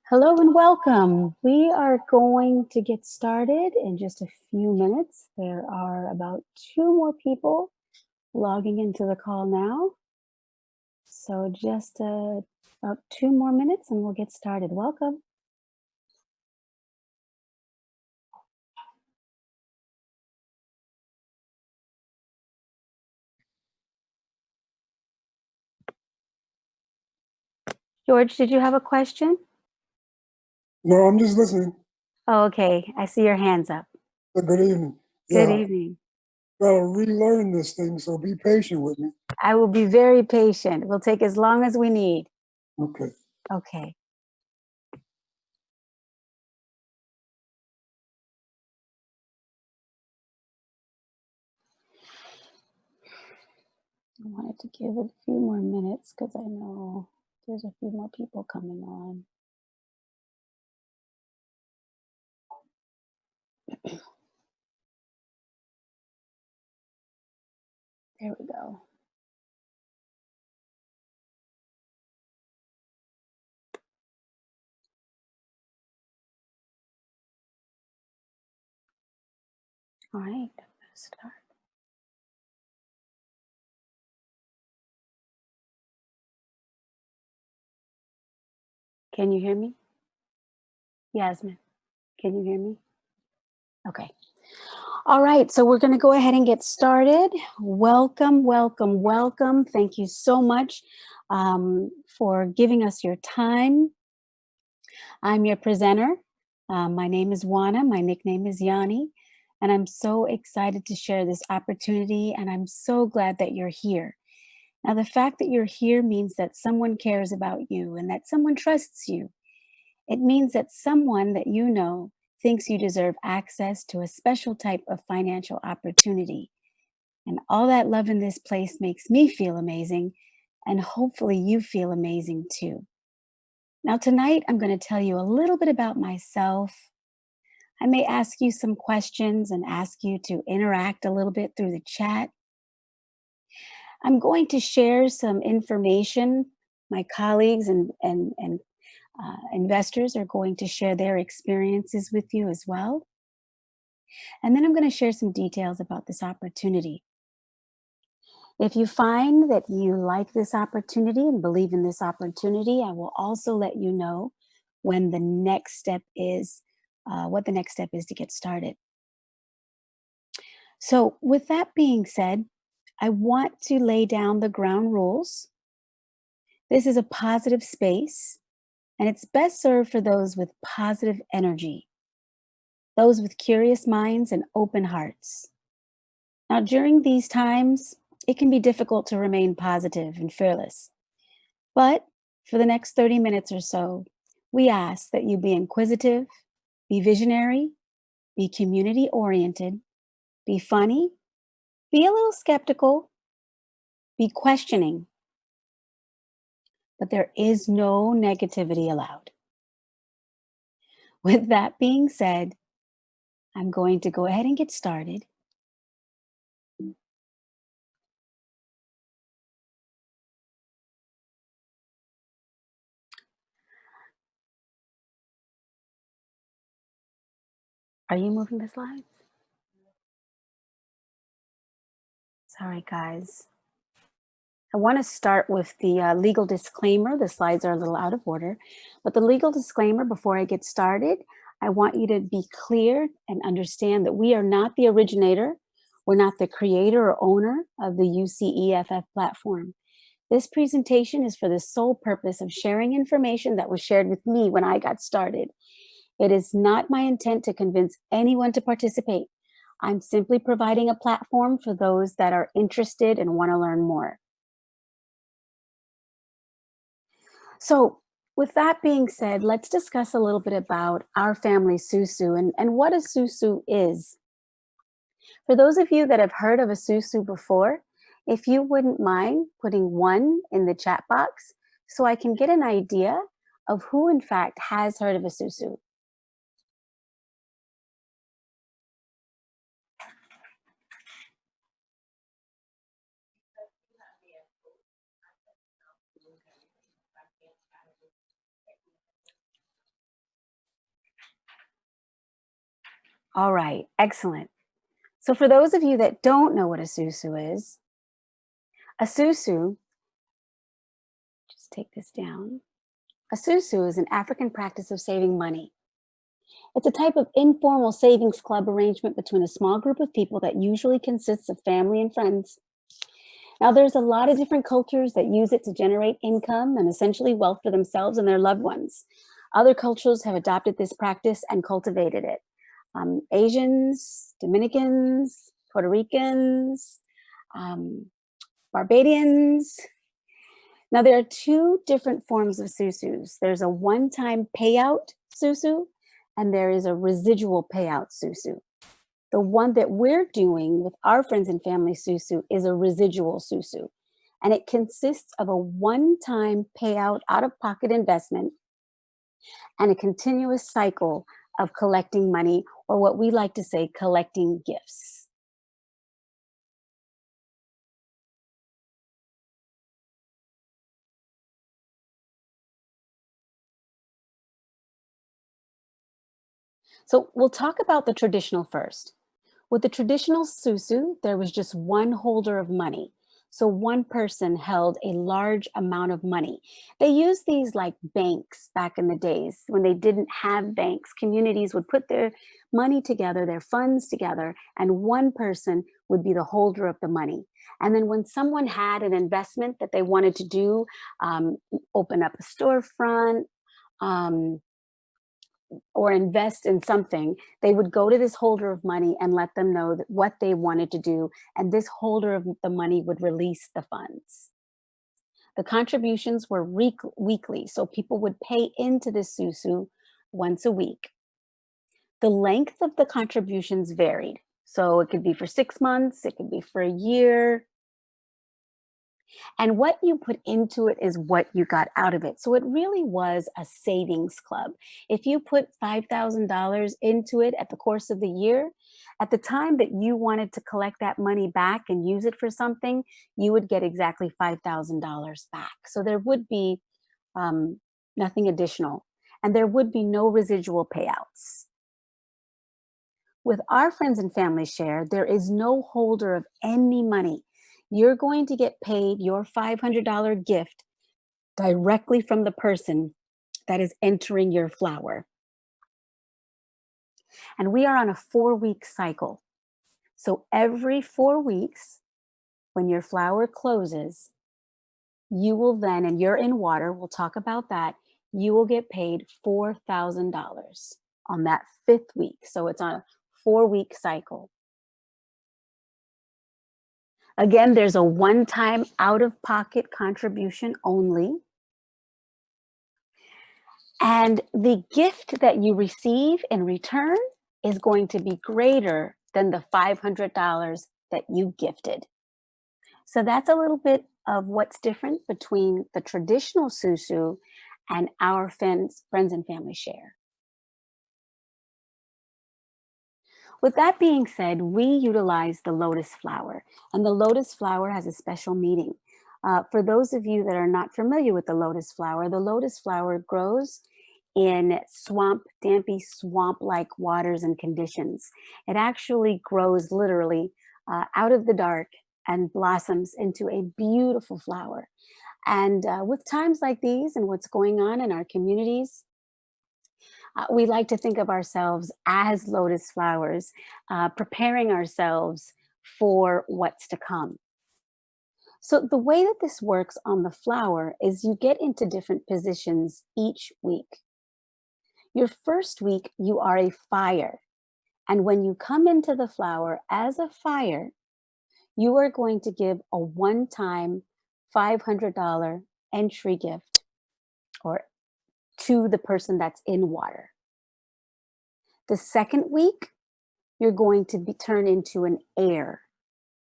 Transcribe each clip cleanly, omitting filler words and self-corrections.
Hello and welcome. We are going to get started in just a few minutes. There are about two more people logging into the call now. So just about two more minutes and we'll get started. Welcome. George, did you have a question? No, I'm just listening. Oh, okay. I see your hands up. Good evening. Good Yeah, evening. gotta relearn this thing, so be patient with me. I will be very patient. We'll take as long as we need. Okay. Okay. I wanted to give it a few more minutes because I know there's a few more people coming on. There we go. All right, start. Can you hear me? Yasmin, can you hear me? Okay. All right, so we're going to go ahead and get started. Welcome, welcome, welcome. Thank you so much for giving us your time. I'm your presenter. My name is Juana. My nickname is Yanni. And I'm so excited to share this opportunity. And I'm so glad that you're here. Now, the fact that you're here means that someone cares about you and that someone trusts you. It means that someone that you know thinks you deserve access to a special type of financial opportunity. And all that love in this place makes me feel amazing. And hopefully, you feel amazing too. Now, tonight, I'm going to tell you a little bit about myself. I may ask you some questions and ask you to interact a little bit through the chat. I'm going to share some information. My colleagues and investors are going to share their experiences with you as well. And then I'm going to share some details about this opportunity. If you find that you like this opportunity and believe in this opportunity, I will also let you know when the next step is, what the next step is to get started. So, with that being said, I want to lay down the ground rules. This is a positive space, and it's best served for those with positive energy, those with curious minds and open hearts. Now, during these times, it can be difficult to remain positive and fearless. But for the next 30 minutes or so, we ask that you be inquisitive, be visionary, be community oriented, be funny, be a little skeptical, be questioning. But there is no negativity allowed. With that being said, I'm going to go ahead and get started. Are you moving the slides? Sorry, guys. I want to start with the legal disclaimer. The slides are a little out of order, but the legal disclaimer before I get started, I want you to be clear and understand that we are not the originator. We're not the creator or owner of the UCEFF platform. This presentation is for the sole purpose of sharing information that was shared with me when I got started. It is not my intent to convince anyone to participate. I'm simply providing a platform for those that are interested and want to learn more. So, with that being said, let's discuss a little bit about our family, Sou Sou, and what a Sou Sou is. For those of you that have heard of a Sou Sou before, if you wouldn't mind putting one in the chat box so I can get an idea of who, in fact, has heard of a Sou Sou. All right, excellent. So for those of you that don't know what a Sou Sou is, a Sou Sou, just take this down. A Sou Sou is an African practice of saving money. It's a type of informal savings club arrangement between a small group of people that usually consists of family and friends. Now, there's a lot of different cultures that use it to generate income and essentially wealth for themselves and their loved ones. Other cultures have adopted this practice and cultivated it. Asians, Dominicans, Puerto Ricans, um, Barbadians. Now, there are two different forms of Sou Sous. There's a one-time payout Sou Sou, and there is a residual payout Sou Sou. The one that we're doing with our friends and family Sou Sou is a residual Sou Sou, and it consists of a one-time payout out-of-pocket investment and a continuous cycle of collecting money, or what we like to say, collecting gifts. So we'll talk about the traditional first. With the traditional Sou Sou, there was just one holder of money. So one person held a large amount of money. They used these like banks back in the days when they didn't have banks. Communities would put their money together, their funds together, and one person would be the holder of the money. And then when someone had an investment that they wanted to do, um, open up a storefront, um, or invest in something, they would go to this holder of money and let them know that what they wanted to do, and this holder of the money would release the funds. The contributions were weekly, so people would pay into the Sou Sou once a week. The length of the contributions varied. So it could be for 6 months, it could be for a year, and what you put into it is what you got out of it. So it really was a savings club. If you put $5,000 into it at the course of the year, at the time that you wanted to collect that money back and use it for something, you would get exactly $5,000 back. So there would be um, nothing additional, and there would be no residual payouts. With our friends and family share, there is no holder of any money. You're going to get paid your $500 gift directly from the person that is entering your flower. And we are on a 4 week cycle. So every 4 weeks, when your flower closes, you will then, and you're in water, we'll talk about that, you will get paid $4,000 on that 5th week. So it's on a 4 week cycle. Again, there's a one-time out-of-pocket contribution only. And the gift that you receive in return is going to be greater than the $500 that you gifted. So that's a little bit of what's different between the traditional Sou Sou and our friends and family share. With that being said, we utilize the lotus flower, and the lotus flower has a special meaning. For those of you that are not familiar with the lotus flower grows in dampy swamp-like waters and conditions. It actually grows literally out of the dark and blossoms into a beautiful flower. And with times like these and what's going on in our communities, we like to think of ourselves as lotus flowers, preparing ourselves for what's to come. So, the way that this works on the flower is you get into different positions each week. Your first week, you are a fire. And when you come into the flower as a fire, you are going to give a one time $500 entry gift or to the person that's in water. The second week, you're going to be turned into an heir.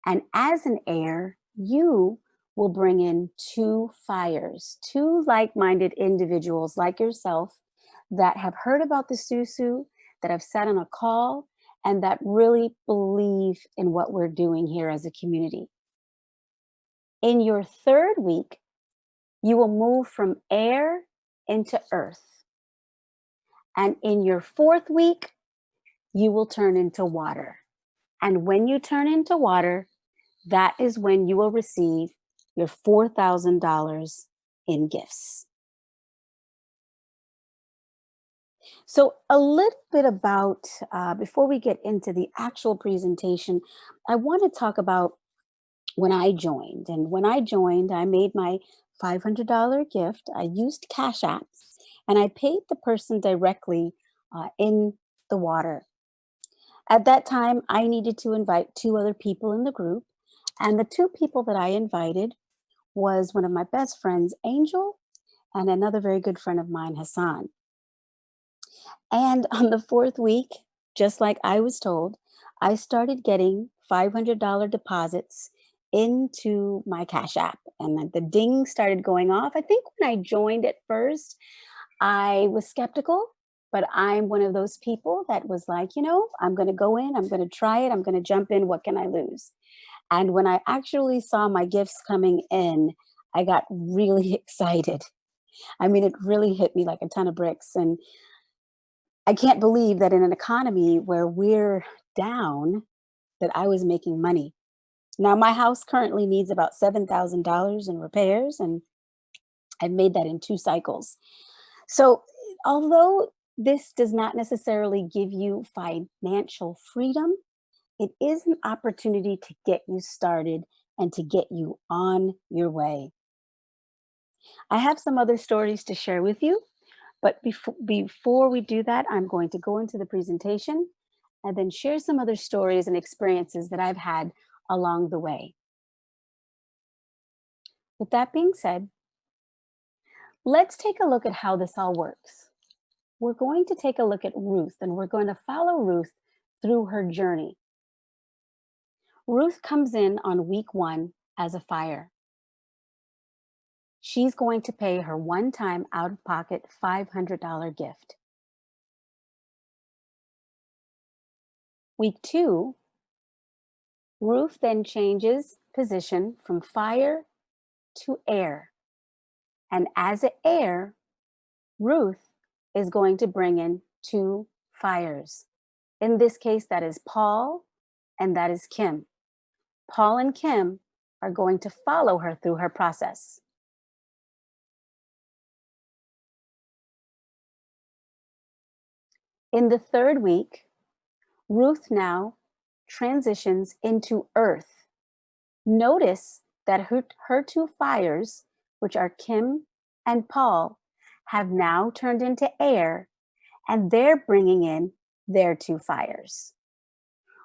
And as an heir, you will bring in two fires, two like minded individuals like yourself that have heard about the Sou Sou, that have sat on a call, and that really believe in what we're doing here as a community. In your third week, you will move from air into earth. And in your fourth week, you will turn into water. And when you turn into water, that is when you will receive your $4,000 in gifts. So, a little bit about, before we get into the actual presentation, I want to talk about when I joined. And when I joined, I made my $500 gift. I used Cash Apps and I paid the person directly in the water. At that time, I needed to invite two other people in the group. And the two people that I invited was one of my best friends, Angel, and another very good friend of mine, Hassan. And on the fourth week, just like I was told, I started getting $500 deposits into my Cash App. And then the ding started going off. I think when I joined at first, I was skeptical, but I'm one of those people that was like, I'm going to go in, I'm going to try it, I'm going to jump in. What can I lose? And when I actually saw my gifts coming in, I got really excited. I mean, it really hit me like a ton of bricks. And I can't believe that in an economy where we're down, that I was making money. Now, my house currently needs about $7,000 in repairs, and I've made that in two cycles. So, although this does not necessarily give you financial freedom, it is an opportunity to get you started and to get you on your way. I have some other stories to share with you, but before we do that, I'm going to go into the presentation and then share some other stories and experiences that I've had along the way. With that being said, let's take a look at how this all works. We're going to take a look at Ruth and we're going to follow Ruth through her journey. Ruth comes in on week 1 as a fire. She's going to pay her one-time out-of-pocket $500 gift. Week 2, Ruth then changes position from fire to air. And as an air, Ruth is going to bring in 2 fires. In this case, that is Paul and that is Kim. Paul and Kim are going to follow her through her process. In the 3rd week, Ruth now transitions into earth. Notice that her 2 fires, which are Kim and Paul, have now turned into air and they're bringing in their 2 fires.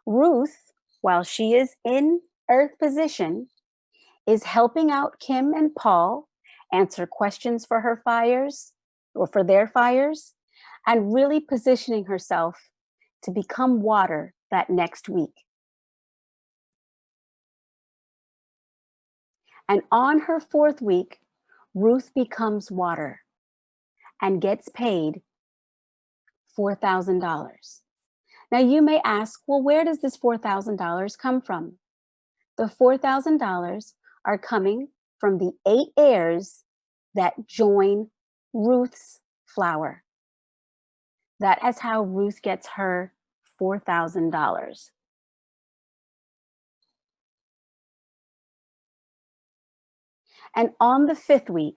Ruth, while she is in earth position, is helping out Kim and Paul answer questions for her fires or for their fires and really positioning herself to become water that next week. And on her 4th week, Ruth becomes water and gets paid $4,000. Now you may ask, well, where does this $4,000 come from? The $4,000 are coming from the 8 heirs that join Ruth's flower. That is how Ruth gets her $4,000. And on the 5th week,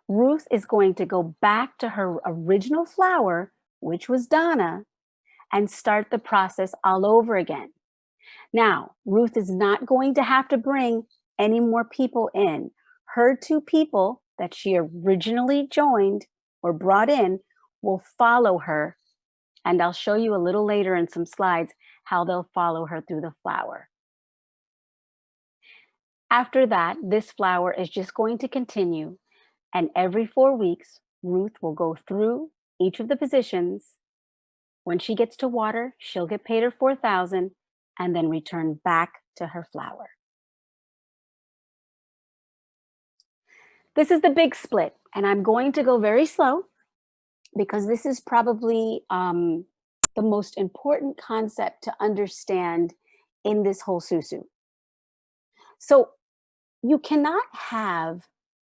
Ruth is going to go back to her original flower, which was Donna, and start the process all over again. Now, Ruth is not going to have to bring any more people in. Her 2 people that she originally joined or brought in will follow her. And I'll show you a little later in some slides how they'll follow her through the flower. After that, this flower is just going to continue. And every 4 weeks, Ruth will go through each of the positions. When she gets to water, she'll get paid her $4,000 and then return back to her flower. This is the big split, and I'm going to go very slow because this is probably the most important concept to understand in this whole Sou Sou. So you cannot have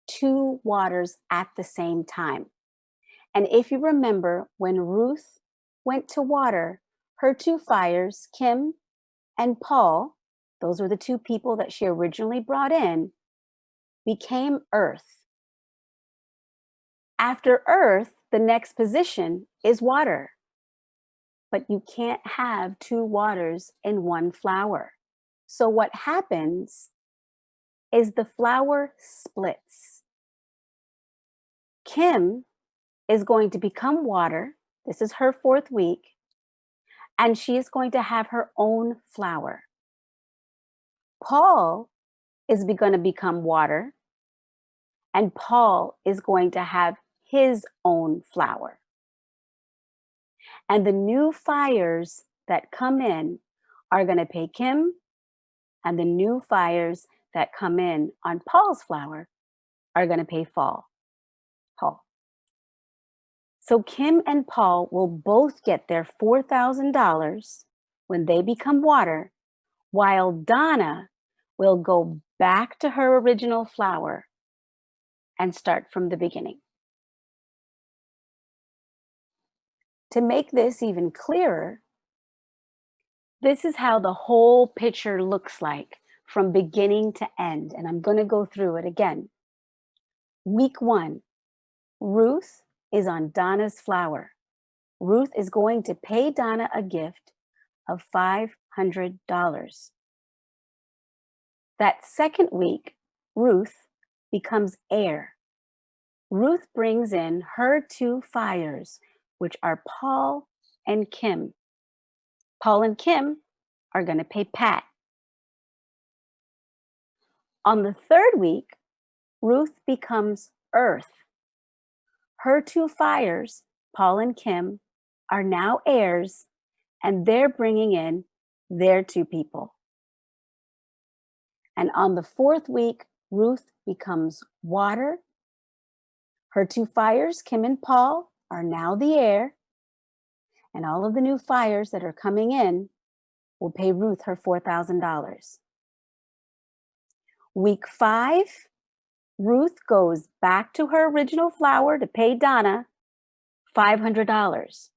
2 waters at the same time. And if you remember, when Ruth went to water, her two fires, Kim and Paul, those were the two people that she originally brought in, became earth. After earth, the next position is water. But you can't have two waters in one flower. So what happens is the flower splits. Kim is going to become water. This is her 4th week. And she is going to have her own flower. Paul is going to become water. And Paul is going to have his own flower. And the new fires that come in are going to pay Kim, and the new fires that come in on Paul's flower are going to pay Paul. So Kim and Paul will both get their $4,000 when they become water, while Donna will go back to her original flower and start from the beginning. To make this even clearer, this is how the whole picture looks like from beginning to end. And I'm going to go through it again. Week 1, Ruth is on Donna's flower. Ruth is going to pay Donna a gift of $500. That second week, Ruth becomes heir. Ruth brings in her two fires, which are Paul and Kim. Paul and Kim are going to pay Pat. On the third week, Ruth becomes earth. Her two fires, Paul and Kim, are now heirs, and they're bringing in their two people. And on the fourth week, Ruth becomes water. Her two fires, Kim and Paul, are now the heir. And all of the new fires that are coming in will pay Ruth her $4,000. Week 5, Ruth goes back to her original flower to pay Donna $500.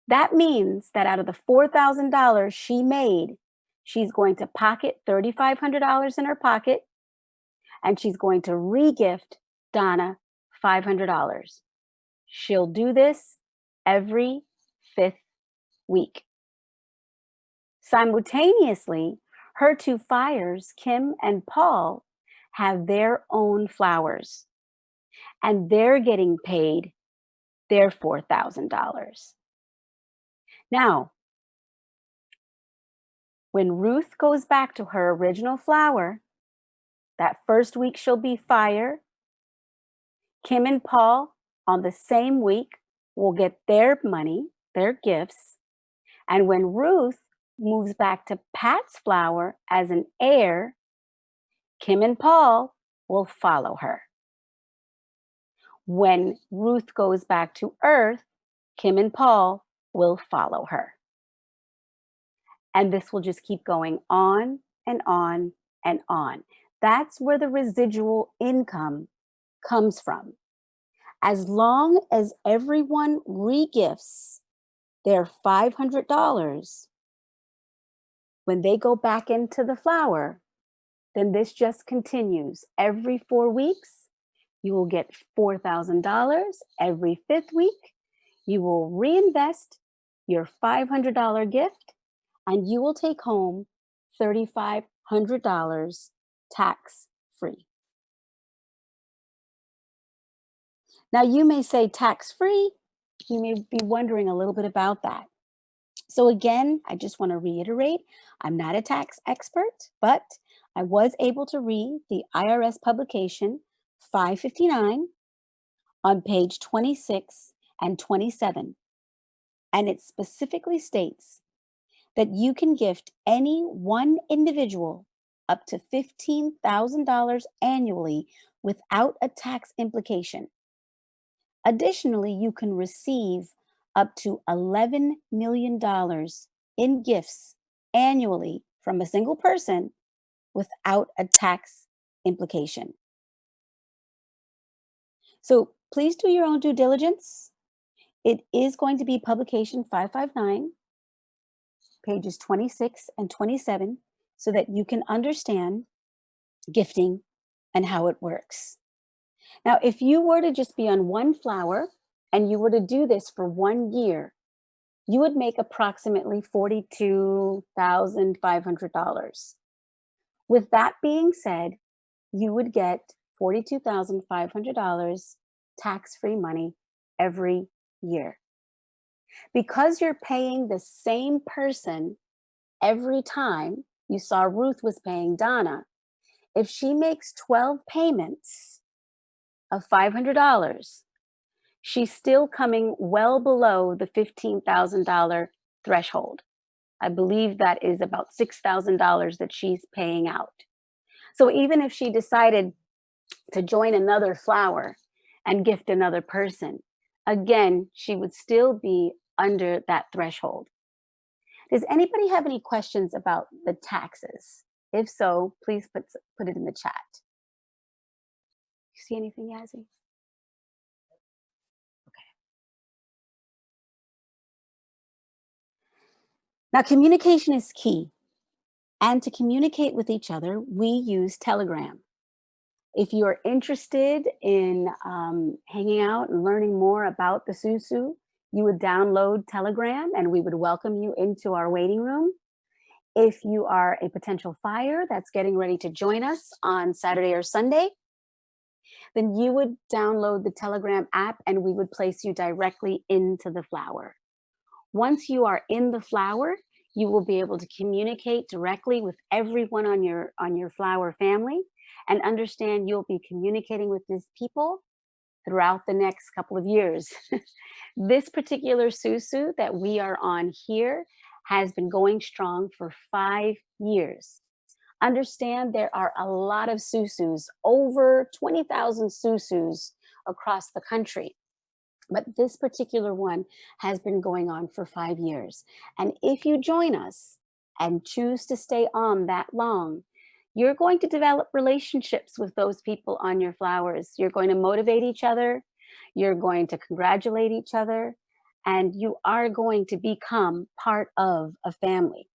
That means that out of the $4,000 she made, she's going to pocket $3,500 in her pocket, and she's going to regift Donna $500. She'll do this every 5th week. Simultaneously, her two fires, Kim and Paul, have their own flowers, and they're getting paid their $4,000. Now, when Ruth goes back to her original flower, that first week she'll be fire. Kim and Paul on the same week will get their money, their gifts. And when Ruth moves back to Pat's flower as an heir, Kim and Paul will follow her. When Ruth goes back to earth, Kim and Paul will follow her. And this will just keep going on and on and on. That's where the residual income comes from. As long as everyone regifts their $500, when they go back into the flower, then this just continues. Every 4 weeks, you will get $4,000. Every 5th week, you will reinvest your $500 gift, and you will take home $3,500 tax-free. Now, you may say tax-free. You may be wondering a little bit about that. So again, I just want to reiterate, I'm not a tax expert, but I was able to read the IRS publication 559 on page 26 and 27. And it specifically states that you can gift any one individual up to $15,000 annually without a tax implication. Additionally, you can receive up to $11 million in gifts annually from a single person without a tax implication. So please do your own due diligence. It is going to be publication 559. pages 26 and 27, so that you can understand gifting and how it works. Now, if you were to just be on one flower and you were to do this for 1 year, you would make approximately $42,500. With that being said, you would get $42,500 tax-free money every year. Because you're paying the same person every time, you saw Ruth was paying Donna. If she makes 12 payments of $500, she's still coming well below the $15,000 threshold. I believe that is about $6,000 that she's paying out. So even if she decided to join another flower and gift another person, again, she would still be under that threshold. Does anybody have any questions about the taxes? If so, please put it in the chat. You see anything, Yazzie? Now, communication is key. And to communicate with each other, we use Telegram. If you are interested in hanging out and learning more about the Sou Sou, you would download Telegram and we would welcome you into our waiting room. If you are a potential fire that's getting ready to join us on Saturday or Sunday, then you would download the Telegram app and we would place you directly into the flower. Once you are in the flower, you will be able to communicate directly with everyone on your flower family and understand you'll be communicating with these people throughout the next couple of years. This particular Sou Sou that we are on here has been going strong for 5 years. Understand there are a lot of Sou Sous, over 20,000 Sou Sous across the country. But this particular one has been going on for 5 years. And if you join us and choose to stay on that long, you're going to develop relationships with those people on your flowers. You're going to motivate each other. You're going to congratulate each other. And you are going to become part of a family.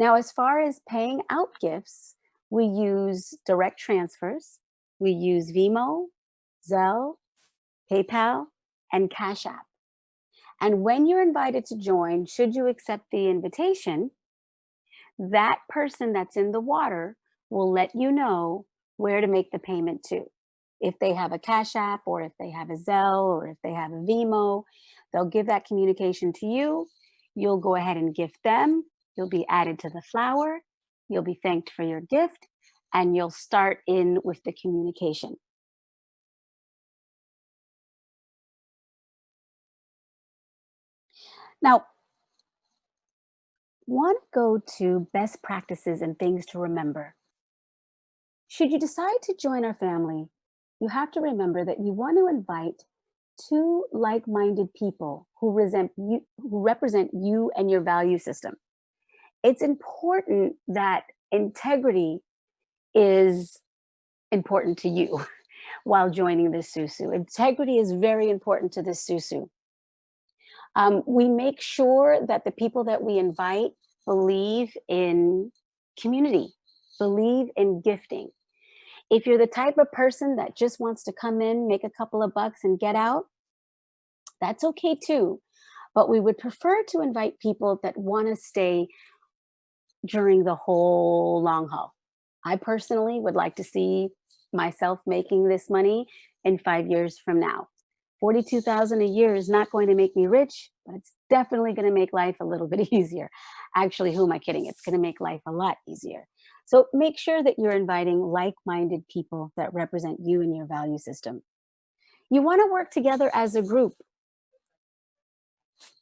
Now, as far as paying out gifts, we use direct transfers. We use Venmo, Zelle, PayPal, and Cash App. And when you're invited to join, should you accept the invitation, that person that's in the water will let you know where to make the payment to. If they have a Cash App or if they have a Zelle or if they have a Venmo, they'll give that communication to you. You'll go ahead and gift them. You'll be added to the flower. You'll be thanked for your gift and you'll start in with the communication. Now, want to go to best practices and things to remember. Should you decide to join our family, you have to remember that you want to invite two like-minded people who represent you and your value system. It's important that integrity is important to you while joining this Sou Sou. Integrity is very important to this Sou Sou. We make sure that the people that we invite believe in community, believe in gifting. If you're the type of person that just wants to come in, make a couple of bucks and get out, that's okay too. But we would prefer to invite people that want to stay during the whole long haul. I personally would like to see myself making this money in 5 years from now. 42,000 a year is not going to make me rich, but it's definitely going to make life a little bit easier. Actually, who am I kidding? It's going to make life a lot easier. So make sure that you're inviting like-minded people that represent you and your value system. You want to work together as a group.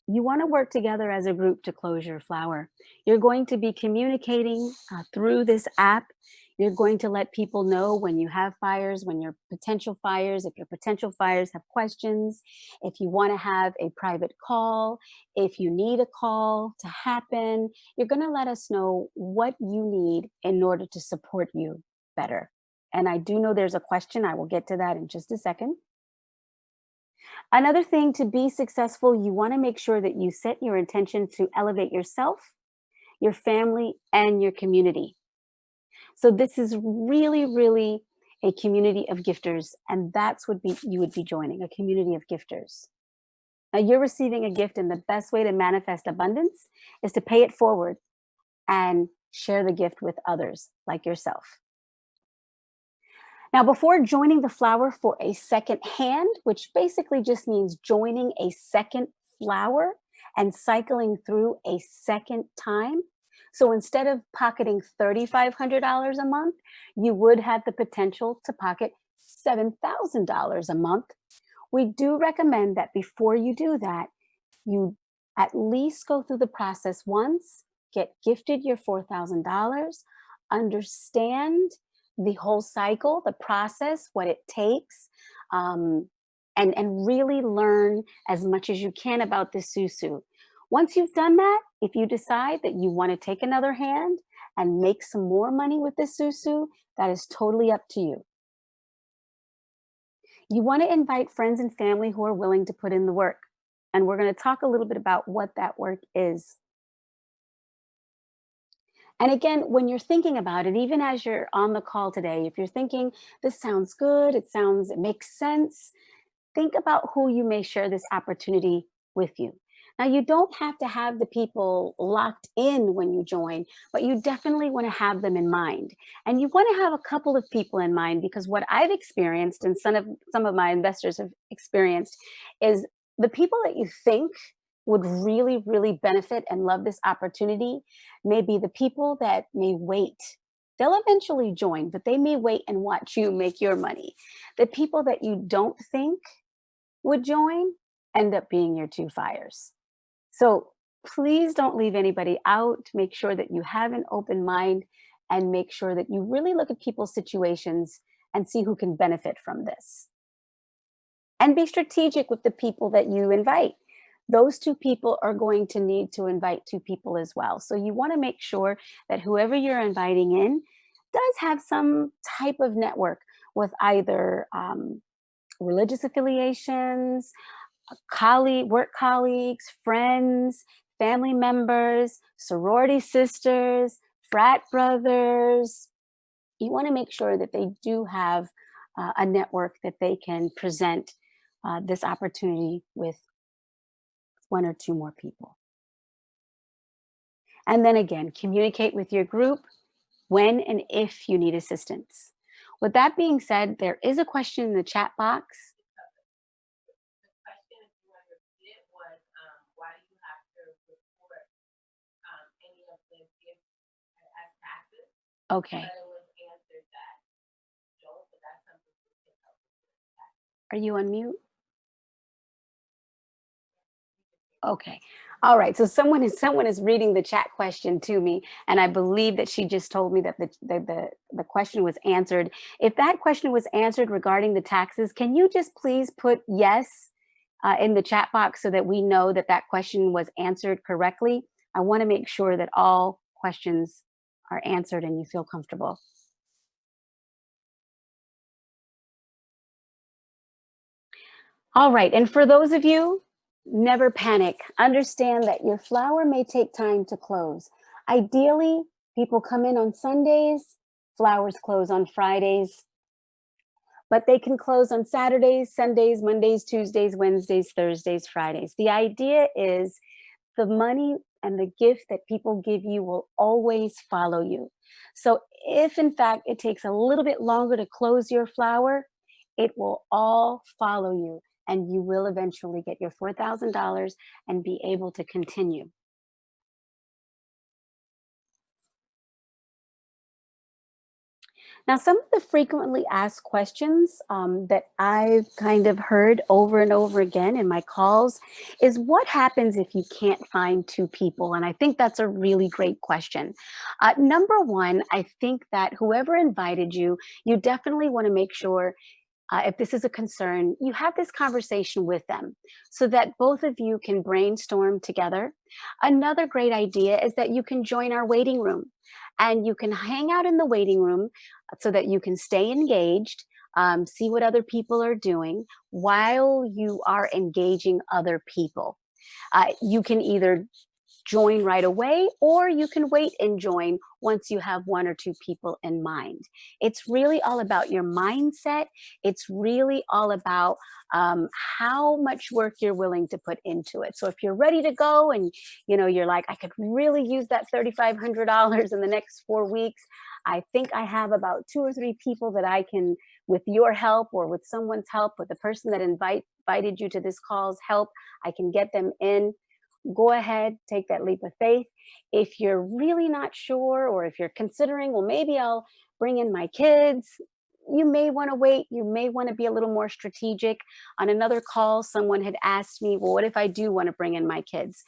You want to work together as a group to close your flower. You're going to be communicating through this app. You're going to let people know when you have fires, when your potential fires, if your potential fires have questions, if you want to have a private call, if you need a call to happen, you're going to let us know what you need in order to support you better. And I do know there's a question. I will get to that in just a second. Another thing to be successful, you want to make sure that you set your intention to elevate yourself, your family, and your community. So this is really, really a community of gifters, and that's what you would be joining, a community of gifters. Now you're receiving a gift, and the best way to manifest abundance is to pay it forward and share the gift with others like yourself. Now, before joining the flower for a second hand, which basically just means joining a second flower and cycling through a second time. So instead of pocketing $3,500 a month, you would have the potential to pocket $7,000 a month. We do recommend that before you do that, you at least go through the process once, get gifted your $4,000, understand the whole cycle, the process, what it takes, um, and really learn as much as you can about this Sou Sou. Once you've done that, if you decide that you want to take another hand and make some more money with this Sou Sou, that is totally up to you. You want to invite friends and family who are willing to put in the work. And we're going to talk a little bit about what that work is. And again, when you're thinking about it, even as you're on the call today, if you're thinking, this sounds good, it makes sense, think about who you may share this opportunity with you. Now, you don't have to have the people locked in when you join, but you definitely want to have them in mind. And you want to have a couple of people in mind because what I've experienced and some of my investors have experienced is the people that you think would really, really benefit and love this opportunity may be the people that may wait. They'll eventually join, but they may wait and watch you make your money. The people that you don't think would join end up being your two fires. So please don't leave anybody out. Make sure that you have an open mind and make sure that you really look at people's situations and see who can benefit from this. And be strategic with the people that you invite. Those two people are going to need to invite two people as well. So you want to make sure that whoever you're inviting in does have some type of network with either religious affiliations, work colleagues, friends, family members, sorority sisters, frat brothers. You want to make sure that they do have a network that they can present this opportunity with one or two more people. And then again, communicate with your group when and if you need assistance. With that being said, there is a question in the chat box. The question, if you want to repeat it, was why do you have to report any of the gifts as taxes? Okay. But it was answered that don't, but that's something we can help with. Are you on mute? Okay. All right. So someone is reading the chat question to me, and I believe that she just told me that the question was answered. If that question was answered regarding the taxes, can you just please put yes in the chat box so that we know that that question was answered correctly? I want to make sure that all questions are answered and you feel comfortable. All right. And for those of you, never panic. Understand that your flower may take time to close. Ideally, people come in on Sundays, flowers close on Fridays, but they can close on Saturdays, Sundays, Mondays, Tuesdays, Wednesdays, Thursdays, Fridays. The idea is the money and the gift that people give you will always follow you. So if in fact it takes a little bit longer to close your flower, it will all follow you and you will eventually get your $4,000 and be able to continue. Now, some of the frequently asked questions that I've kind of heard over and over again in my calls is what happens if you can't find two people? And I think that's a really great question. Number one, I think that whoever invited you, you definitely want to make sure if this is a concern, you have this conversation with them so that both of you can brainstorm together. Another great idea is that you can join our waiting room and you can hang out in the waiting room so that you can stay engaged. see what other people are doing while you are engaging other people. You can either join right away, or you can wait and join once you have one or two people in mind. It's really all about your mindset. It's really all about how much work you're willing to put into it. So if you're ready to go and you're like, I could really use that $3,500 in the next 4 weeks. I think I have about two or three people that I can, with your help or with someone's help, with the person that invited you to this call's help, I can get them in. Go ahead, take that leap of faith. If you're really not sure, or if you're considering, well, maybe I'll bring in my kids, you may want to wait. You may want to be a little more strategic. On another call, someone had asked me, well, what if I do want to bring in my kids?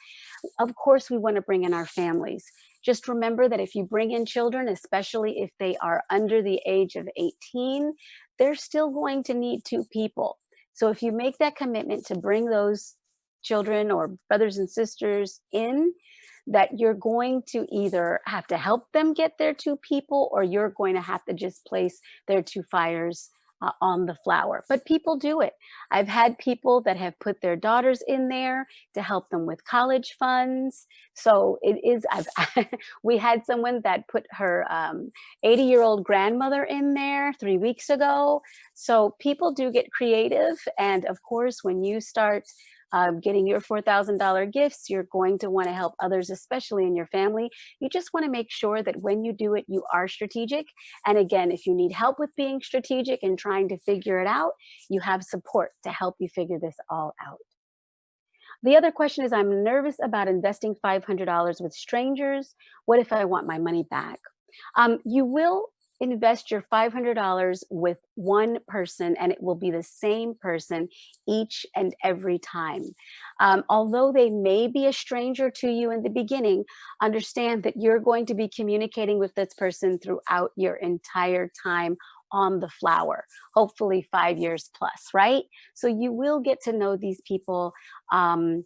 Of course, we want to bring in our families. Just remember that if you bring in children, especially if they are under the age of 18, they're still going to need two people. So if you make that commitment to bring those children or brothers and sisters in, that you're going to either have to help them get their two people, or you're going to have to just place their two fires on the flower. But people do it. I've had people that have put their daughters in there to help them with college funds. So it is, we had someone that put her 80-year-old grandmother in there 3 weeks ago. So people do get creative. And of course, when you start getting your $4,000 gifts, you're going to want to help others, especially in your family. You just want to make sure that when you do it, you are strategic. And again, if you need help with being strategic and trying to figure it out, you have support to help you figure this all out. The other question is, I'm nervous about investing $500 with strangers. What if I want my money back? You will invest your $500 with one person, and it will be the same person each and every time. Although they may be a stranger to you in the beginning, understand that you're going to be communicating with this person throughout your entire time on the flower, hopefully 5 years plus, right? So you will get to know these people. And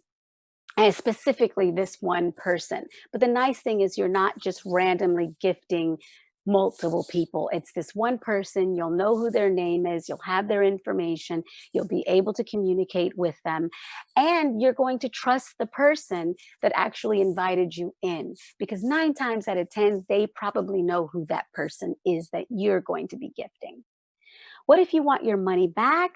specifically this one person. But the nice thing is you're not just randomly gifting multiple people. It's this one person. You'll know who their name is. You'll have their information. You'll be able to communicate with them. And you're going to trust the person that actually invited you in, because 9 times out of 10, they probably know who that person is that you're going to be gifting. What if you want your money back?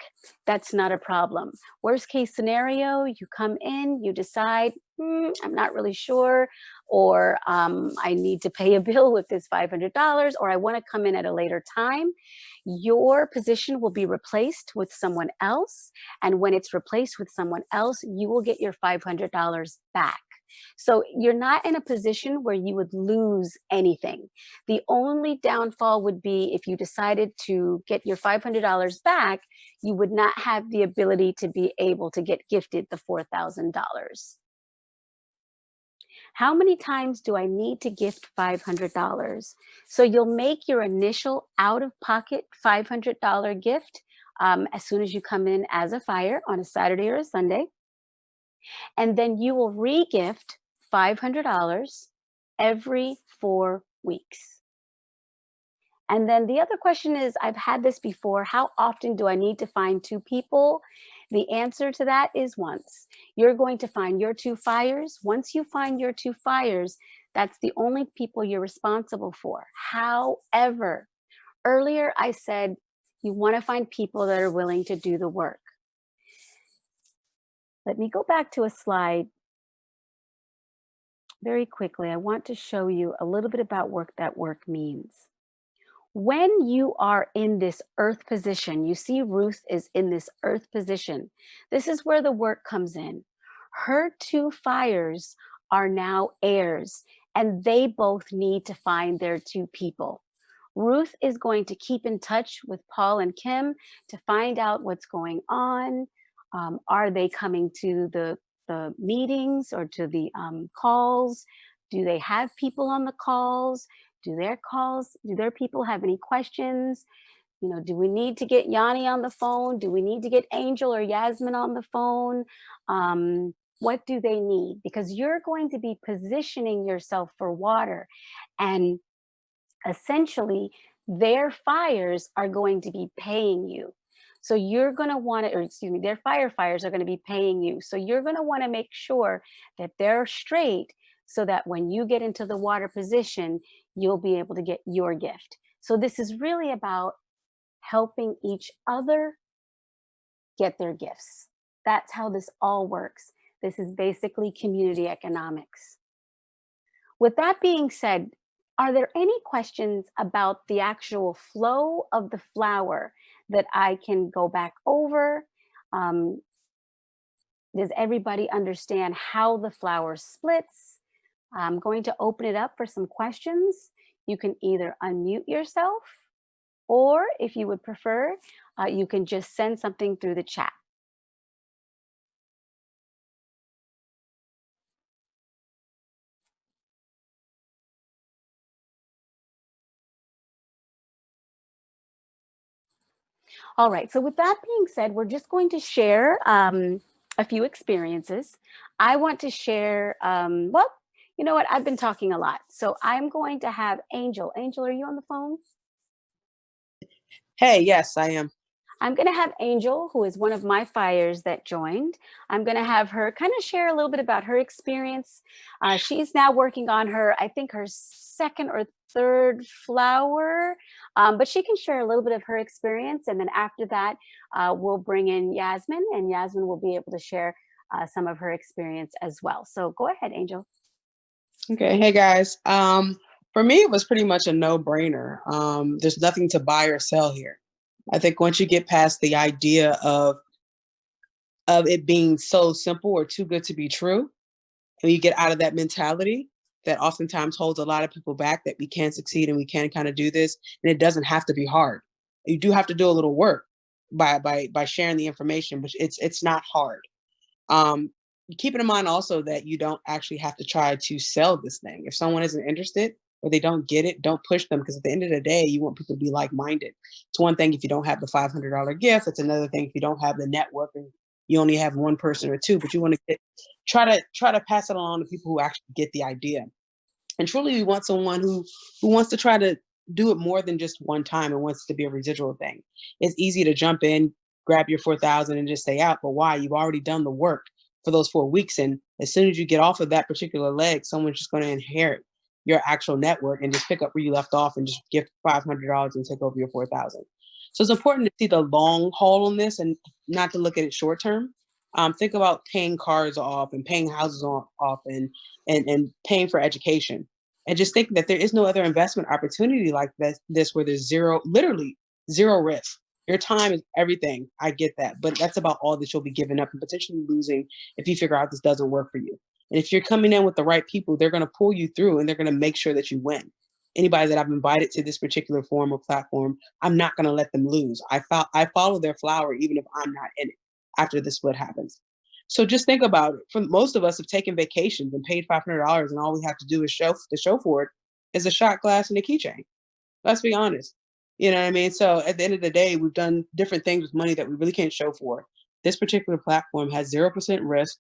That's not a problem. Worst case scenario, you come in, you decide, I'm not really sure, or I need to pay a bill with this $500, or I want to come in at a later time. Your position will be replaced with someone else. And when it's replaced with someone else, you will get your $500 back. So you're not in a position where you would lose anything. The only downfall would be if you decided to get your $500 back, you would not have the ability to be able to get gifted the $4,000. How many times do I need to gift $500? So you'll make your initial out-of-pocket $500 gift as soon as you come in as a fire on a Saturday or a Sunday. And then you will re-gift $500 every 4 weeks. And then the other question is, I've had this before, how often do I need to find two people? The answer to that is once. You're going to find your two fires. Once you find your two fires, that's the only people you're responsible for. However, earlier I said you want to find people that are willing to do the work. Let me go back to a slide very quickly. I want to show you a little bit about what that work means. When you are in this earth position, you see Ruth is in this earth position. This is where the work comes in. Her two fires are now heirs, and they both need to find their two people. Ruth is going to keep in touch with Paul and Kim to find out what's going on. Are they coming to the meetings or to the calls? Do they have people on the calls? Do their people have any questions? Do we need to get Yanni on the phone? Do we need to get Angel or Yasmin on the phone? What do they need? Because you're going to be positioning yourself for water. And essentially, their fires are going to be paying you. So you're going to want to, or excuse me, their firefighters are going to be paying you. So you're going to want to make sure that they're straight so that when you get into the water position, you'll be able to get your gift. So this is really about helping each other get their gifts. That's how this all works. This is basically community economics. With that being said, are there any questions about the actual flow of the flower that I can go back over? Um, does everybody understand how the flower splits? I'm going to open it up for some questions. You can either unmute yourself, or if you would prefer, you can just send something through the chat. All right, so with that being said, we're just going to share a few experiences. I want to share, well, you know what? I've been talking a lot. So I'm going to have Angel. Angel, are you on the phone? Hey, yes, I am. I'm going to have Angel, who is one of my fires that joined. I'm going to have her kind of share a little bit about her experience. She's now working on her, I think, her second or third flower, but she can share a little bit of her experience. And then after that, we'll bring in Yasmin, and Yasmin will be able to share some of her experience as well. So go ahead, Angel. Okay, hey guys. For me, it was pretty much a no-brainer. There's nothing to buy or sell here. I think once you get past the idea of it being so simple or too good to be true, and you get out of that mentality that oftentimes holds a lot of people back, that we can succeed and we can kind of do this, and it doesn't have to be hard. You do have to do a little work by sharing the information, but it's not hard. Um, Keeping in mind also that you don't actually have to try to sell this thing. If someone isn't interested or they don't get it, don't push them, because at the end of the day, you want people to be like-minded. It's one thing if you don't have the $500 gift. It's another thing if you don't have the network and you only have one person or two. But you want to try to pass it along to people who actually get the idea. And truly, we want someone who wants to try to do it more than just one time and wants to be a residual thing. It's easy to jump in, grab your 4,000 and just stay out. But why? You've already done the work for those 4 weeks. And as soon as you get off of that particular leg, someone's just going to inherit your actual network and just pick up where you left off and just give $500 and take over your 4,000. So it's important to see the long haul on this and not to look at it short term. Think about paying cars off and paying houses off and paying for education. And just think that there is no other investment opportunity like this where there's literally zero risk. Your time is everything. I get that. But that's about all that you'll be giving up and potentially losing if you figure out this doesn't work for you. And if you're coming in with the right people, they're going to pull you through and they're going to make sure that you win. Anybody that I've invited to this particular forum or platform, I'm not going to let them lose. I follow their flower even if I'm not in it after the split happens. So just think about it. For most of us have taken vacations and paid $500, and all we have to do is show for it is a shot glass and a keychain. Let's be honest. You know what I mean? So at the end of the day, we've done different things with money that we really can't show for. This particular platform has 0% risk.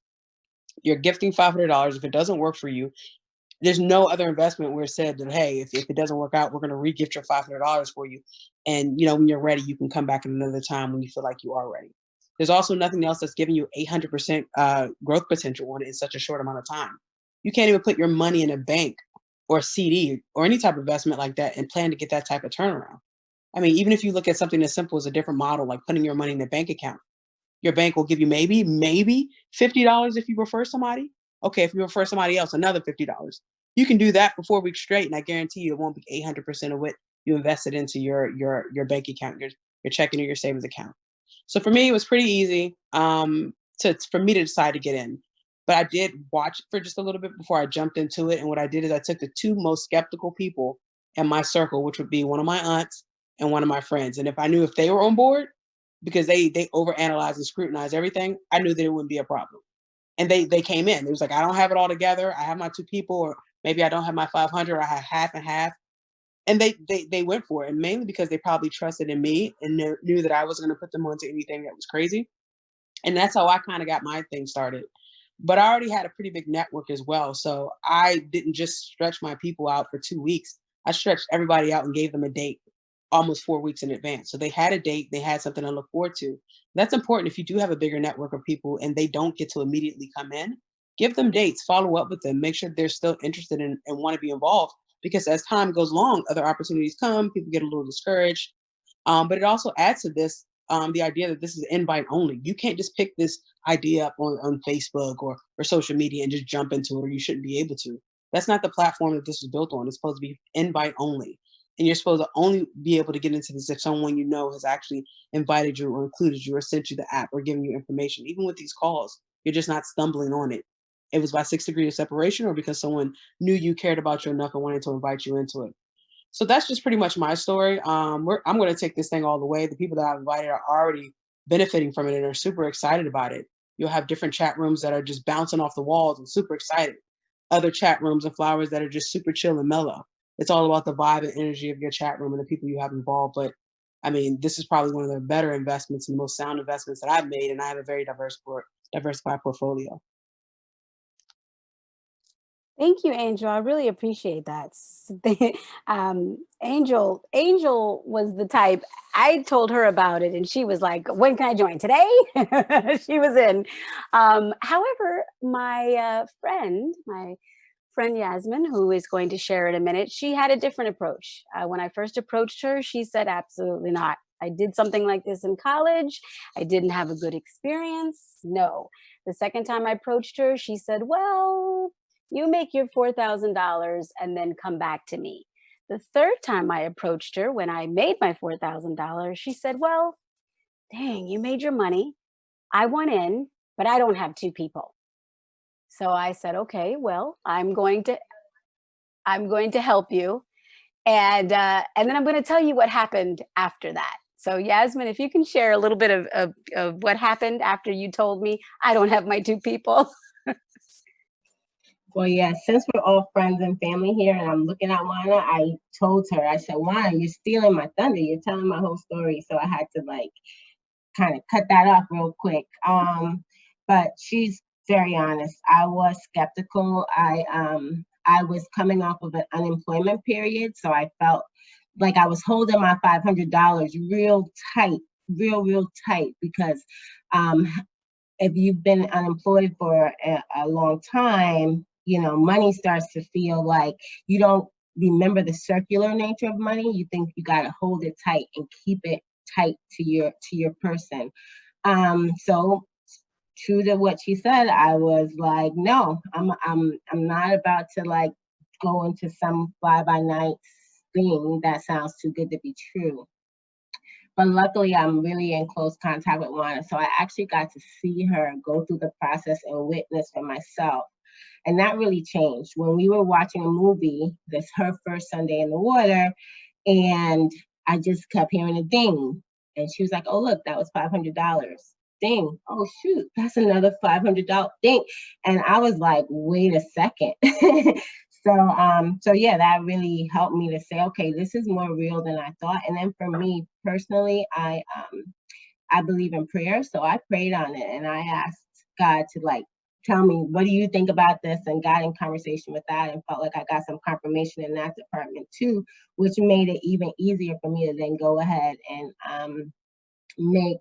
You're gifting $500. If it doesn't work for you, there's no other investment where it said that, hey, if it doesn't work out, we're going to re-gift your $500 for you. And, when you're ready, you can come back at another time when you feel like you are ready. There's also nothing else that's giving you 800% growth potential on it in such a short amount of time. You can't even put your money in a bank or a CD or any type of investment like that and plan to get that type of turnaround. I mean, even if you look at something as simple as a different model, like putting your money in a bank account, your bank will give you maybe $50 if you refer somebody. Okay, if you refer somebody else, another $50. You can do that for 4 weeks straight, and I guarantee you it won't be 800% of what you invested into your bank account, your checking or your savings account. So for me, it was pretty easy for me to decide to get in. But I did watch it for just a little bit before I jumped into it. And what I did is I took the two most skeptical people in my circle, which would be one of my aunts and one of my friends. And if I knew if they were on board, because they overanalyze and scrutinize everything, I knew that it wouldn't be a problem. And they came in. It was like, I don't have it all together. I have my two people, or maybe I don't have my 500. I have half and half. And they went for it, and mainly because they probably trusted in me and knew that I wasn't going to put them onto anything that was crazy. And that's how I kind of got my thing started. But I already had a pretty big network as well, so I didn't just stretch my people out for 2 weeks. I stretched everybody out and gave them a date. almost 4 weeks in advance. So they had a date, they had something to look forward to. That's important. If you do have a bigger network of people and they don't get to immediately come in, give them dates, follow up with them, make sure they're still interested in and want to be involved. Because as time goes along, other opportunities come, people get a little discouraged. But it also adds to this the idea that this is invite only. You can't just pick this idea up on Facebook or social media and just jump into it, or you shouldn't be able to. That's not the platform that this is built on. It's supposed to be invite only. And you're supposed to only be able to get into this if someone you know has actually invited you or included you or sent you the app or given you information. Even with these calls, you're just not stumbling on it. It was by 6 degrees of separation or because someone knew you cared about you enough and wanted to invite you into it. So that's just pretty much my story. I'm going to take this thing all the way. The people that I've invited are already benefiting from it and are super excited about it. You'll have different chat rooms that are just bouncing off the walls and super excited. Other chat rooms and flowers that are just super chill and mellow. It's all about the vibe and energy of your chat room and the people you have involved. But I mean, this is probably one of the better investments and the most sound investments that I've made. And I have a very diversified portfolio. Thank you, Angel. I really appreciate that. Angel was the type. I told her about it, and she was like, "When can I join today?" She was in. However, my friend Yasmin, who is going to share in a minute, she had a different approach. When I first approached her, she said, "Absolutely not. I did something like this in college. I didn't have a good experience. No." The second time I approached her, she said, "Well, you make your $4,000 and then come back to me." The third time I approached her, when I made my $4,000, she said, "Well, dang, you made your money. I want in, but I don't have two people." So I said, "Okay, well, I'm going to help you, and then I'm going to tell you what happened after that." So Yasmin, if you can share a little bit of what happened after you told me I don't have my two people. Well, yeah, since we're all friends and family here and I'm looking at Juana, I told her, I said, Juana, you're stealing my thunder. You're telling my whole story. So I had to like kind of cut that off real quick. But she's very honest. I was skeptical. I was coming off of an unemployment period, so I felt like I was holding my $500 real tight, real tight, because if you've been unemployed for a long time, you know, money starts to feel like you don't remember the circular nature of money. You think you got to hold it tight and keep it tight to your person. So true to what she said, I was like, no, I'm not about to like go into some fly by night thing that sounds too good to be true. But luckily, I'm really in close contact with Juana, so I actually got to see her go through the process and witness for myself. And that really changed. When we were watching a movie, this her first Sunday in the water, and I just kept hearing a ding. And she was like, "Oh, look, that was $500. Ding. Oh, shoot, that's another $500 ding." And I was like, wait a second. So yeah, that really helped me to say, okay, this is more real than I thought. And then for me personally, I believe in prayer, so I prayed on it and I asked God to like tell me, what do you think about this? And got in conversation with that and felt like I got some confirmation in that department too, which made it even easier for me to then go ahead and make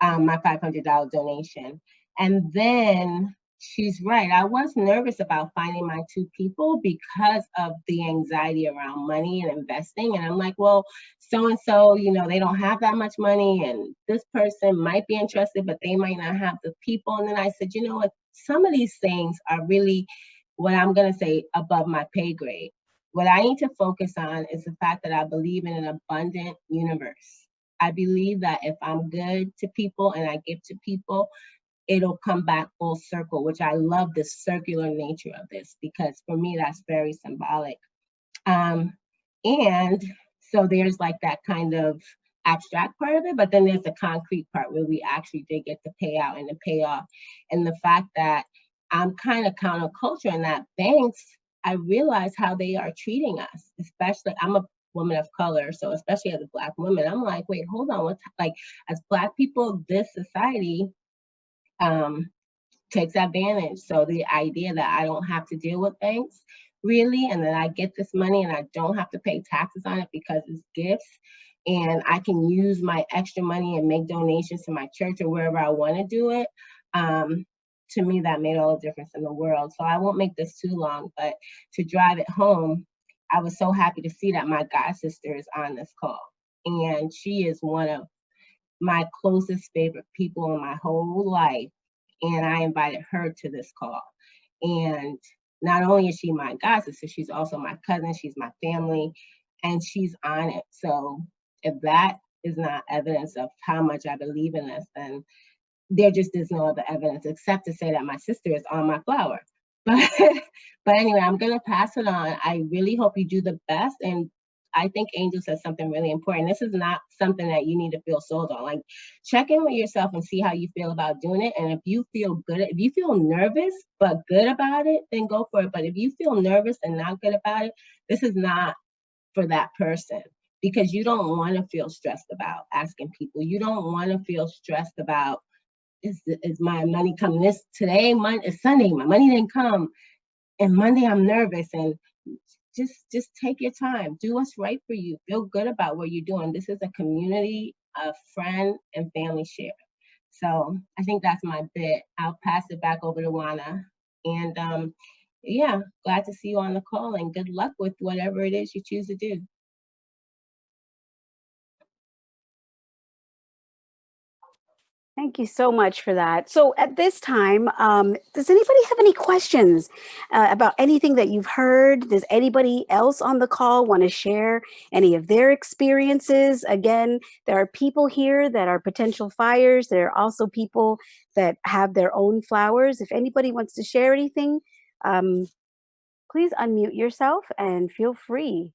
my $500 donation. And then she's right. I was nervous about finding my two people because of the anxiety around money and investing. And I'm like, well, so and so, you know, they don't have that much money, and this person might be interested, but they might not have the people. And then I said, you know what? Some of these things are really what I'm going to say above my pay grade. What I need to focus on is the fact that I believe in an abundant universe. I believe that if I'm good to people and I give to people, it'll come back full circle, which I love the circular nature of this, because for me, that's very symbolic. And so there's like that kind of abstract part of it, but then there's the concrete part where we actually did get the payout and the payoff. And the fact that I'm kind of counterculture in that banks, I realize how they are treating us, especially I'm a woman of color. So especially as a Black woman, I'm like, wait, hold on. What's like, as Black people, this society takes advantage. So the idea that I don't have to deal with banks really, and that I get this money and I don't have to pay taxes on it because it's gifts, and I can use my extra money and make donations to my church or wherever I want to do it, to me, that made all the difference in the world. So I won't make this too long, but to drive it home, I was so happy to see that my god sister is on this call. And she is one of my closest favorite people in my whole life. And I invited her to this call. And not only is she my god sister, she's also my cousin, she's my family, and she's on it. So if that is not evidence of how much I believe in this, then there just is no other evidence except to say that my sister is on my flower. But anyway, I'm gonna pass it on. I really hope you do the best. And I think Angel said something really important. This is not something that you need to feel sold on. Like, check in with yourself and see how you feel about doing it. And if you feel good, if you feel nervous but good about it, then go for it. But if you feel nervous and not good about it, this is not for that person, because you don't want to feel stressed about asking people. You don't want to feel stressed about, is my money coming this today? It's Sunday, my money didn't come, and Monday I'm nervous. And just take your time, do what's right for you, feel good about what you're doing. This is a community of friend and family share. So I think that's my bit. I'll pass it back over to Juana. And yeah, glad to see you on the call, and good luck with whatever it is you choose to do. Thank you so much for that. So at this time, does anybody have any questions about anything that you've heard? Does anybody else on the call want to share any of their experiences? Again, there are people here that are potential fires. There are also people that have their own flowers. If anybody wants to share anything, please unmute yourself and feel free.